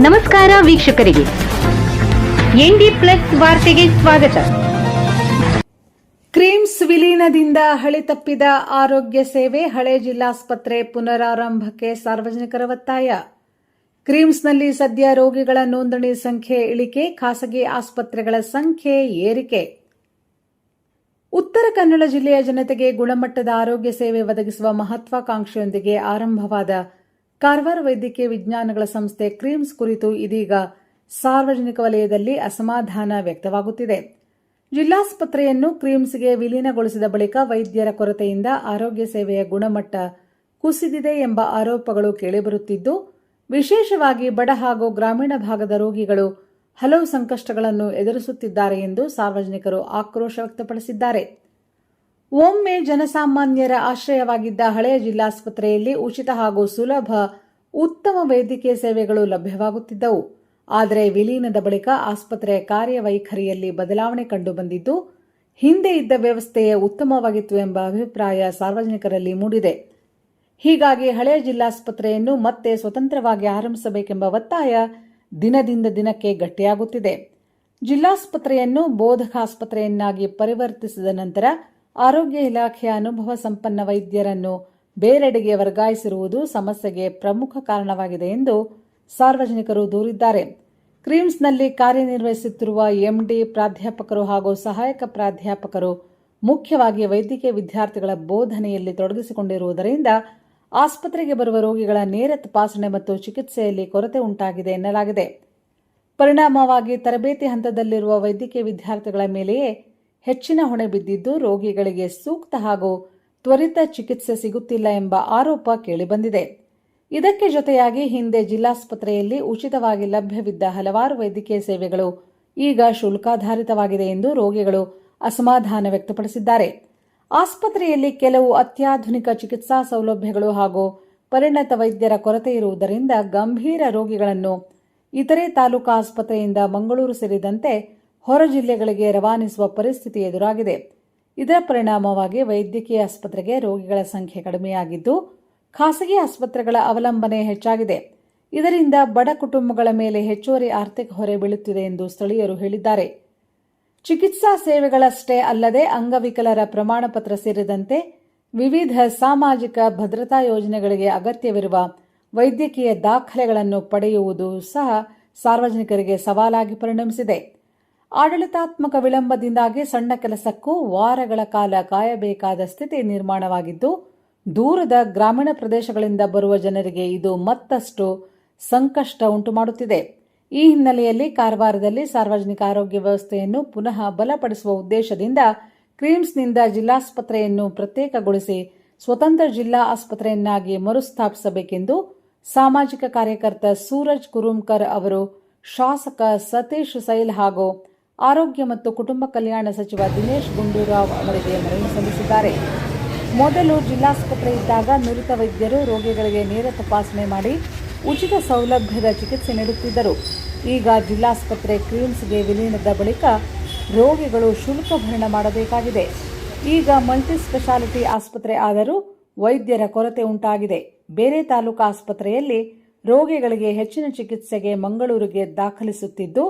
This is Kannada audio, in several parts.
ನಮಸ್ಕಾರ ವೀಕ್ಷಕರಿಗೆ, ಎನ್ಡಿ ಪ್ಲಸ್ ವಾರ್ತೆಗೆ ಸ್ವಾಗತ. ಕ್ರಿಮ್ಸ್ ವಿಲೀನದಿಂದ ಹಳಿ ತಪ್ಪಿದ ಆರೋಗ್ಯ ಸೇವೆ, ಹಳೆ ಜಿಲ್ಲಾಸ್ಪತ್ರೆ ಪುನರಾರಂಭಕ್ಕೆ ಸಾರ್ವಜನಿಕರ ಒತ್ತಾಯ. ಕ್ರಿಮ್ಸ್ನಲ್ಲಿ ಸದ್ಯ ರೋಗಿಗಳ ನೋಂದಣಿ ಸಂಖ್ಯೆ ಇಳಿಕೆ, ಖಾಸಗಿ ಆಸ್ಪತ್ರೆಗಳ ಸಂಖ್ಯೆ ಏರಿಕೆ. ಉತ್ತರ ಕನ್ನಡ ಜಿಲ್ಲೆಯ ಜನತೆಗೆ ಗುಣಮಟ್ಟದ ಆರೋಗ್ಯ ಸೇವೆ ಒದಗಿಸುವ ಮಹತ್ವಾಕಾಂಕ್ಷೆಯೊಂದಿಗೆ ಆರಂಭವಾದ ಕಾರವಾರ ವೈದ್ಯಕೀಯ ವಿಜ್ಞಾನಗಳ ಸಂಸ್ಥೆ ಕ್ರಿಮ್ಸ್ ಕುರಿತು ಇದೀಗ ಸಾರ್ವಜನಿಕ ವಲಯದಲ್ಲಿ ಅಸಮಾಧಾನ ವ್ಯಕ್ತವಾಗುತ್ತಿದೆ. ಜಿಲ್ಲಾಸ್ಪತ್ರೆಯನ್ನು ಕ್ರಿಮ್ಸ್ಗೆ ವಿಲೀನಗೊಳಿಸಿದ ಬಳಿಕ ವೈದ್ಯರ ಕೊರತೆಯಿಂದ ಆರೋಗ್ಯ ಸೇವೆಯ ಗುಣಮಟ್ಟ ಕುಸಿದಿದೆ ಎಂಬ ಆರೋಪಗಳು ಕೇಳಿಬರುತ್ತಿದ್ದು, ವಿಶೇಷವಾಗಿ ಬಡ ಹಾಗೂ ಗ್ರಾಮೀಣ ಭಾಗದ ರೋಗಿಗಳು ಹಲವು ಸಂಕಷ್ಟಗಳನ್ನು ಎದುರಿಸುತ್ತಿದ್ದಾರೆ ಎಂದು ಸಾರ್ವಜನಿಕರು ಆಕ್ರೋಶ ವ್ಯಕ್ತಪಡಿಸಿದ್ದಾರೆ. ಒಮ್ಮೆ ಜನಸಾಮಾನ್ಯರ ಆಶ್ರಯವಾಗಿದ್ದ ಹಳೆಯ ಜಿಲ್ಲಾಸ್ಪತ್ರೆಯಲ್ಲಿ ಉಚಿತ ಹಾಗೂ ಸುಲಭ ಉತ್ತಮ ವೈದ್ಯಕೀಯ ಸೇವೆಗಳು ಲಭ್ಯವಾಗುತ್ತಿದ್ದವು. ಆದರೆ ವಿಲೀನದ ಬಳಿಕ ಆಸ್ಪತ್ರೆಯ ಕಾರ್ಯವೈಖರಿಯಲ್ಲಿ ಬದಲಾವಣೆ ಕಂಡುಬಂದಿದ್ದು, ಹಿಂದೆ ಇದ್ದ ವ್ಯವಸ್ಥೆಯೇ ಉತ್ತಮವಾಗಿತ್ತು ಎಂಬ ಅಭಿಪ್ರಾಯ ಸಾರ್ವಜನಿಕರಲ್ಲಿ ಮೂಡಿದೆ. ಹೀಗಾಗಿ ಹಳೆಯ ಜಿಲ್ಲಾಸ್ಪತ್ರೆಯನ್ನು ಮತ್ತೆ ಸ್ವತಂತ್ರವಾಗಿ ಆರಂಭಿಸಬೇಕೆಂಬ ಒತ್ತಾಯ ದಿನದಿಂದ ದಿನಕ್ಕೆ ಗಟ್ಟಿಯಾಗುತ್ತಿದೆ. ಜಿಲ್ಲಾಸ್ಪತ್ರೆಯನ್ನು ಬೋಧಕ ಆಸ್ಪತ್ರೆಯನ್ನಾಗಿ ಪರಿವರ್ತಿಸಿದ ನಂತರ ಆರೋಗ್ಯ ಇಲಾಖೆಯ ಅನುಭವ ಸಂಪನ್ನ ವೈದ್ಯರನ್ನು ಬೇರೆಡೆಗೆ ವರ್ಗಾಯಿಸಿರುವುದು ಸಮಸ್ಯೆಗೆ ಪ್ರಮುಖ ಕಾರಣವಾಗಿದೆ ಎಂದು ಸಾರ್ವಜನಿಕರು ದೂರಿದ್ದಾರೆ. ಕ್ರಿಮ್ಸ್ನಲ್ಲಿ ಕಾರ್ಯನಿರ್ವಹಿಸುತ್ತಿರುವ ಎಂಡಿ, ಪ್ರಾಧ್ಯಾಪಕರು ಹಾಗೂ ಸಹಾಯಕ ಪ್ರಾಧ್ಯಾಪಕರು ಮುಖ್ಯವಾಗಿ ವೈದ್ಯಕೀಯ ವಿದ್ಯಾರ್ಥಿಗಳ ಬೋಧನೆಯಲ್ಲಿ ತೊಡಗಿಸಿಕೊಂಡಿರುವುದರಿಂದ ಆಸ್ಪತ್ರೆಗೆ ಬರುವ ರೋಗಿಗಳ ನೇರ ತಪಾಸಣೆ ಮತ್ತು ಚಿಕಿತ್ಸೆಯಲ್ಲಿ ಕೊರತೆ ಉಂಟಾಗಿದೆ ಎನ್ನಲಾಗಿದೆ. ಪರಿಣಾಮವಾಗಿ ತರಬೇತಿ ಹಂತದಲ್ಲಿರುವ ವೈದ್ಯಕೀಯ ವಿದ್ಯಾರ್ಥಿಗಳ ಮೇಲೆಯೇ ಹೆಚ್ಚಿನ ಹೊಣೆ ಬಿದ್ದಿದ್ದು, ರೋಗಿಗಳಿಗೆ ಸೂಕ್ತ ಹಾಗೂ ತ್ವರಿತ ಚಿಕಿತ್ಸೆ ಸಿಗುತ್ತಿಲ್ಲ ಎಂಬ ಆರೋಪ ಕೇಳಿಬಂದಿದೆ. ಇದಕ್ಕೆ ಜೊತೆಯಾಗಿ ಹಿಂದೆ ಜಿಲ್ಲಾಸ್ಪತ್ರೆಯಲ್ಲಿ ಉಚಿತವಾಗಿ ಲಭ್ಯವಿದ್ದ ಹಲವಾರು ವೈದ್ಯಕೀಯ ಸೇವೆಗಳು ಈಗ ಶುಲ್ಕಾಧಾರಿತವಾಗಿದೆ ಎಂದು ರೋಗಿಗಳು ಅಸಮಾಧಾನ ವ್ಯಕ್ತಪಡಿಸಿದ್ದಾರೆ. ಆಸ್ಪತ್ರೆಯಲ್ಲಿ ಕೆಲವು ಅತ್ಯಾಧುನಿಕ ಚಿಕಿತ್ಸಾ ಸೌಲಭ್ಯಗಳು ಹಾಗೂ ಪರಿಣತ ವೈದ್ಯರ ಕೊರತೆ ಇರುವುದರಿಂದ ಗಂಭೀರ ರೋಗಿಗಳನ್ನು ಇತರೆ ತಾಲೂಕು ಆಸ್ಪತ್ರೆಯಿಂದ ಮಂಗಳೂರು ಸೇರಿದಂತೆ ಹೊರ ಜಿಲ್ಲೆಗಳಿಗೆ ರವಾನಿಸುವ ಪರಿಸ್ಥಿತಿ ಎದುರಾಗಿದೆ. ಇದರ ಪರಿಣಾಮವಾಗಿ ವೈದ್ಯಕೀಯ ಆಸ್ಪತ್ರೆಗೆ ರೋಗಿಗಳ ಸಂಖ್ಯೆ ಕಡಿಮೆಯಾಗಿದ್ದು, ಖಾಸಗಿ ಆಸ್ಪತ್ರೆಗಳ ಅವಲಂಬನೆ ಹೆಚ್ಚಾಗಿದೆ. ಇದರಿಂದ ಬಡ ಕುಟುಂಬಗಳ ಮೇಲೆ ಹೆಚ್ಚುವರಿ ಆರ್ಥಿಕ ಹೊರೆ ಬೀಳುತ್ತಿದೆ ಎಂದು ಸ್ಥಳೀಯರು ಹೇಳಿದ್ದಾರೆ. ಚಿಕಿತ್ಸಾ ಸೇವೆಗಳಷ್ಟೇ ಅಲ್ಲದೆ ಅಂಗವಿಕಲರ ಪ್ರಮಾಣ ಪತ್ರ ಸೇರಿದಂತೆ ವಿವಿಧ ಸಾಮಾಜಿಕ ಭದ್ರತಾ ಯೋಜನೆಗಳಿಗೆ ಅಗತ್ಯವಿರುವ ವೈದ್ಯಕೀಯ ದಾಖಲೆಗಳನ್ನು ಪಡೆಯುವುದು ಸಹ ಸಾರ್ವಜನಿಕರಿಗೆ ಸವಾಲಾಗಿ ಪರಿಣಮಿಸಿದೆ. ಆಡಳಿತಾತ್ಮಕ ವಿಳಂಬದಿಂದಾಗಿ ಸಣ್ಣ ಕೆಲಸಕ್ಕೂ ವಾರಗಳ ಕಾಲ ಕಾಯಬೇಕಾದ ಸ್ಥಿತಿ ನಿರ್ಮಾಣವಾಗಿದ್ದು, ದೂರದ ಗ್ರಾಮೀಣ ಪ್ರದೇಶಗಳಿಂದ ಬರುವ ಜನರಿಗೆ ಇದು ಮತ್ತಷ್ಟು ಸಂಕಷ್ಟ ಉಂಟುಮಾಡುತ್ತಿದೆ. ಈ ಹಿನ್ನೆಲೆಯಲ್ಲಿ ಕಾರವಾರದಲ್ಲಿ ಸಾರ್ವಜನಿಕ ಆರೋಗ್ಯ ವ್ಯವಸ್ಥೆಯನ್ನು ಪುನಃ ಬಲಪಡಿಸುವ ಉದ್ದೇಶದಿಂದ ಕ್ರಿಮ್ಸ್ನಿಂದ ಜಿಲ್ಲಾಸ್ಪತ್ರೆಯನ್ನು ಪ್ರತ್ಯೇಕಗೊಳಿಸಿ ಸ್ವತಂತ್ರ ಜಿಲ್ಲಾ ಆಸ್ಪತ್ರೆಯನ್ನಾಗಿ ಮರುಸ್ಥಾಪಿಸಬೇಕೆಂದು ಸಾಮಾಜಿಕ ಕಾರ್ಯಕರ್ತ ಸೂರಜ್ ಕುರುಮ್ಕರ್ ಅವರು ಶಾಸಕ ಸತೀಶ್ ಸೈಲ್ ಹಾಗೂ ಆರೋಗ್ಯ ಮತ್ತು ಕುಟುಂಬ ಕಲ್ಯಾಣ ಸಚಿವ ದಿನೇಶ್ ಗುಂಡೂರಾವ್ ಅವರಿಗೆ ಮನವಿ ಸಲ್ಲಿಸಿದ್ದಾರೆ. ಮೊದಲು ಜಿಲ್ಲಾಸ್ಪತ್ರೆ ಇದ್ದಾಗ ನುರಿತ ವೈದ್ಯರು ರೋಗಿಗಳಿಗೆ ನೇರ ತಪಾಸಣೆ ಮಾಡಿ ಉಚಿತ ಸೌಲಭ್ಯದ ಚಿಕಿತ್ಸೆ ನೀಡುತ್ತಿದ್ದರು. ಈಗ ಜಿಲ್ಲಾಸ್ಪತ್ರೆ ಕ್ರಿಮ್ಸ್ಗೆ ವಿಲೀನದ ಬಳಿಕ ರೋಗಿಗಳು ಶುಲ್ಕ ಭರಣ ಮಾಡಬೇಕಾಗಿದೆ. ಈಗ ಮಲ್ಟಿ ಸ್ಪೆಷಾಲಿಟಿ ಆಸ್ಪತ್ರೆ ಆದರೂ ವೈದ್ಯರ ಕೊರತೆ ಉಂಟಾಗಿದೆ. ಬೇರೆ ತಾಲೂಕು ಆಸ್ಪತ್ರೆಯಲ್ಲಿ ರೋಗಿಗಳಿಗೆ ಹೆಚ್ಚಿನ ಚಿಕಿತ್ಸೆಗೆ ಮಂಗಳೂರಿಗೆ ದಾಖಲಿಸುತ್ತಿದ್ದು,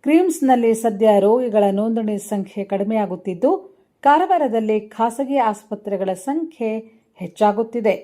ಕ್ರಿಮ್ಸ್ನಲ್ಲಿ ಸದ್ಯ ರೋಗಿಗಳ ನೋಂದಣಿ ಸಂಖ್ಯೆ ಕಡಿಮೆಯಾಗುತ್ತಿದ್ದು, ಕಾರವಾರದಲ್ಲಿ ಖಾಸಗಿ ಆಸ್ಪತ್ರೆಗಳ ಸಂಖ್ಯೆ ಹೆಚ್ಚಾಗುತ್ತಿದೆ.